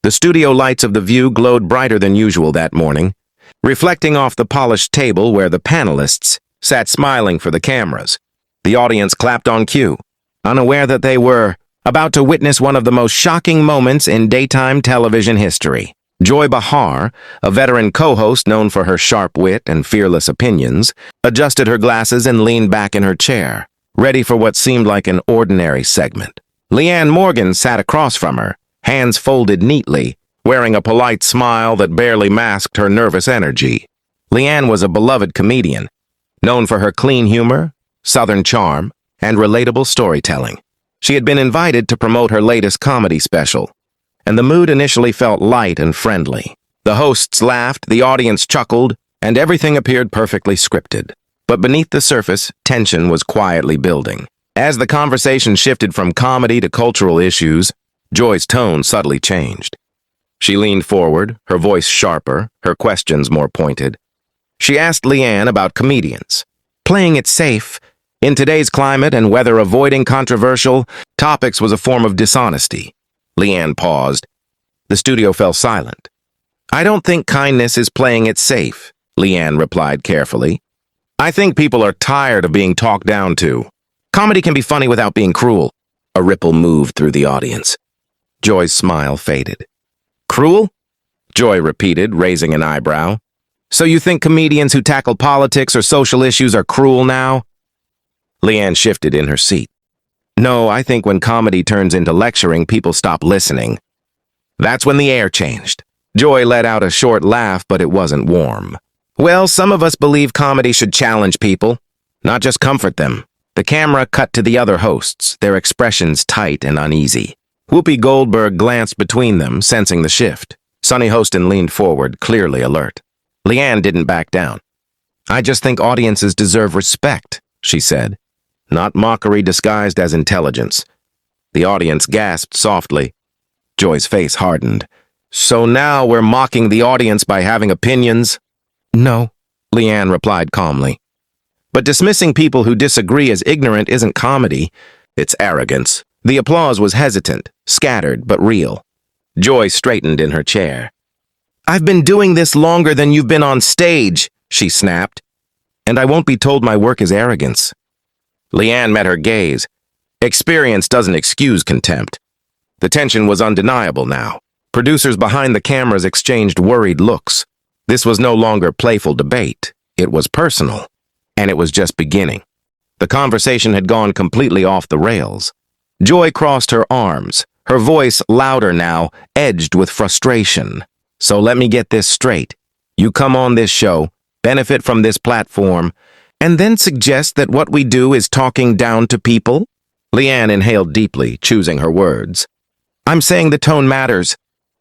The studio lights of the view glowed brighter than usual that morning, reflecting off the polished table where the panelists sat smiling for the cameras. The audience clapped on cue, unaware that they were about to witness one of the most shocking moments in daytime television history. Joy Behar, a veteran co-host known for her sharp wit and fearless opinions, adjusted her glasses and leaned back in her chair, ready for what seemed like an ordinary segment. Leanne Morgan sat across from her, hands folded neatly, wearing a polite smile that barely masked her nervous energy. Leanne was a beloved comedian, known for her clean humor, southern charm, and relatable storytelling. She had been invited to promote her latest comedy special, and the mood initially felt light and friendly. The hosts laughed, the audience chuckled, and everything appeared perfectly scripted. But beneath the surface, tension was quietly building. As the conversation shifted from comedy to cultural issues, Joy's tone subtly changed. She leaned forward, her voice sharper, her questions more pointed. She asked Leanne about comedians. Playing it safe, in today's climate and whether avoiding controversial topics was a form of dishonesty. Leanne paused. The studio fell silent. "I don't think kindness is playing it safe," Leanne replied carefully. "I think people are tired of being talked down to. Comedy can be funny without being cruel." A ripple moved through the audience. Joy's smile faded. "Cruel?" Joy repeated, raising an eyebrow. "So you think comedians who tackle politics or social issues are cruel now?" Leanne shifted in her seat. "No, I think when comedy turns into lecturing, people stop listening." That's when the air changed. Joy let out a short laugh, but it wasn't warm. "Well, some of us believe comedy should challenge people, not just comfort them." The camera cut to the other hosts, their expressions tight and uneasy. Whoopi Goldberg glanced between them, sensing the shift. Sonny Hostin leaned forward, clearly alert. Leanne didn't back down. "I just think audiences deserve respect," she said. Not mockery disguised as intelligence. The audience gasped softly. Joy's face hardened. "So now we're mocking the audience by having opinions?" "No," Leanne replied calmly. "But dismissing people who disagree as ignorant isn't comedy. It's arrogance." The applause was hesitant, scattered, but real. Joy straightened in her chair. "I've been doing this longer than you've been on stage," she snapped. "And I won't be told my work is arrogance." Leanne met her gaze. Experience doesn't excuse contempt. The tension was undeniable now. Producers behind the cameras exchanged worried looks. This was no longer playful debate. It was personal. And it was just beginning. The conversation had gone completely off the rails. Joy crossed her arms, her voice louder now, edged with frustration. "So let me get this straight. You come on this show, benefit from this platform, and then suggest that what we do is talking down to people?" Leanne inhaled deeply, choosing her words. "I'm saying the tone matters.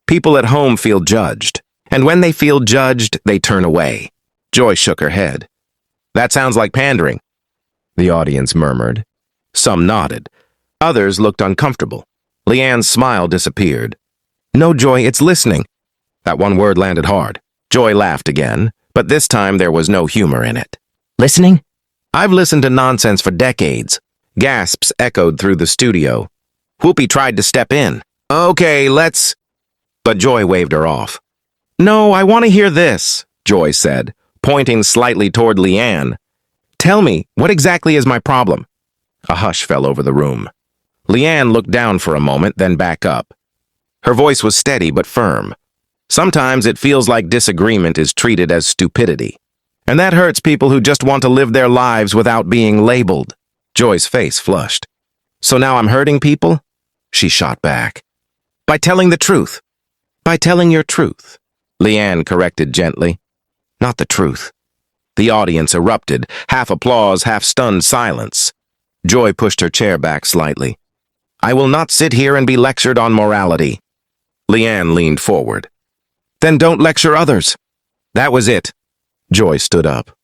People at home feel judged, and when they feel judged, they turn away." Joy shook her head. "That sounds like pandering," the audience murmured. Some nodded. Others looked uncomfortable. Leanne's smile disappeared. "No, Joy, it's listening." That one word landed hard. Joy laughed again, but this time there was no humor in it. "Listening? I've listened to nonsense for decades." Gasps echoed through the studio. Whoopi tried to step in. "Okay, let's—" But Joy waved her off. "No, I want to hear this," Joy said, pointing slightly toward Leanne. "Tell me, what exactly is my problem?" A hush fell over the room. Leanne looked down for a moment, then back up. Her voice was steady but firm. "Sometimes it feels like disagreement is treated as stupidity. And that hurts people who just want to live their lives without being labeled." Joy's face flushed. "So now I'm hurting people?" She shot back. "By telling the truth." "By telling your truth," Leanne corrected gently. "Not the truth." The audience erupted, half applause, half stunned silence. Joy pushed her chair back slightly. "I will not sit here and be lectured on morality." Leanne leaned forward. "Then don't lecture others." That was it. Joy stood up.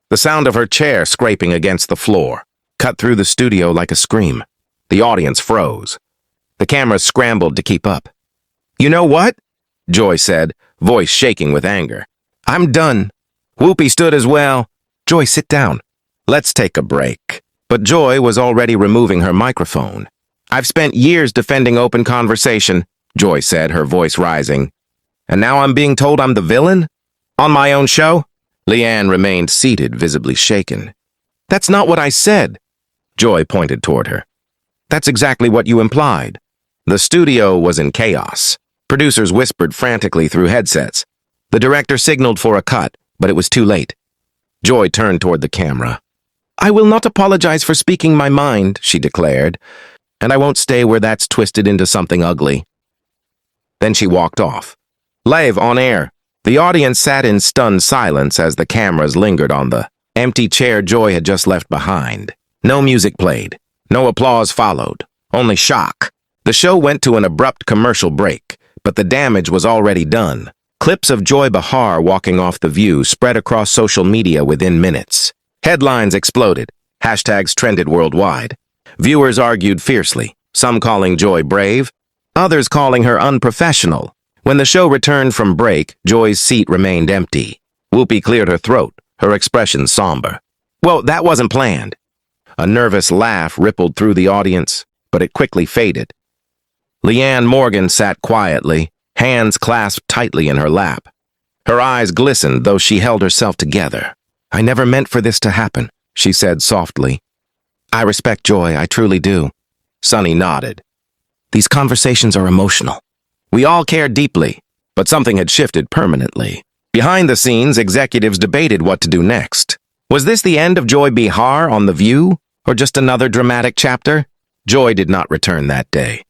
The sound of her chair scraping against the floor cut through the studio like a scream. The audience froze. The cameras scrambled to keep up. "You know what?" Joy said, voice shaking with anger. "I'm done." Whoopi stood as well. "Joy, sit down. Let's take a break." But Joy was already removing her microphone. "I've spent years defending open conversation. Joy said, her voice rising. And now I'm being told I'm the villain? On my own show? Leanne remained seated, visibly shaken. That's not what I said. Joy pointed toward her. That's exactly what you implied. The studio was in chaos. Producers whispered frantically through headsets. The director signaled for a cut, but it was too late. Joy turned toward the camera. I will not apologize for speaking my mind, she declared, and I won't stay where that's twisted into something ugly. Then she walked off. Live on air. The audience sat in stunned silence as the cameras lingered on the empty chair Joy had just left behind. No music played. No applause followed. Only shock. The show went to an abrupt commercial break, but the damage was already done. Clips of Joy Behar walking off the view spread across social media within minutes. Headlines exploded. Hashtags trended worldwide. Viewers argued fiercely, some calling Joy brave, others calling her unprofessional. When the show returned from break, Joy's seat remained empty. Whoopi cleared her throat, her expression somber. Well, that wasn't planned. A nervous laugh rippled through the audience, but it quickly faded. Leanne Morgan sat quietly, hands clasped tightly in her lap. Her eyes glistened, though she held herself together. I never meant for this to happen, she said softly. I respect Joy, I truly do. Sonny nodded. These conversations are emotional. We all care deeply, but something had shifted permanently. Behind the scenes, executives debated what to do next. Was this the end of Joy Behar on The View, or just another dramatic chapter? Joy did not return that day.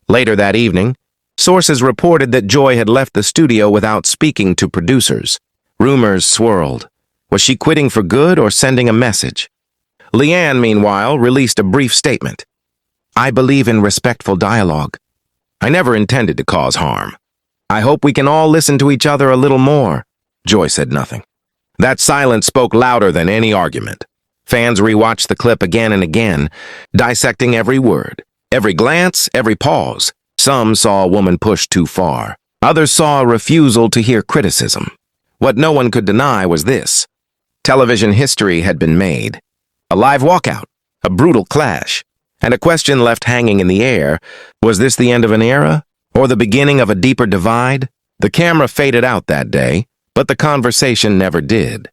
Later that evening, sources reported that Joy had left the studio without speaking to producers. Rumors swirled. Was she quitting for good or sending a message? Leanne, meanwhile, released a brief statement. I believe in respectful dialogue. I never intended to cause harm. I hope we can all listen to each other a little more. Joy said nothing. That silence spoke louder than any argument. Fans rewatched the clip again and again, dissecting every word, every glance, every pause. Some saw a woman pushed too far. Others saw a refusal to hear criticism. What no one could deny was this. Television history had been made. A live walkout, a brutal clash, and a question left hanging in the air. Was this the end of an era, or the beginning of a deeper divide? The camera faded out that day, but the conversation never did.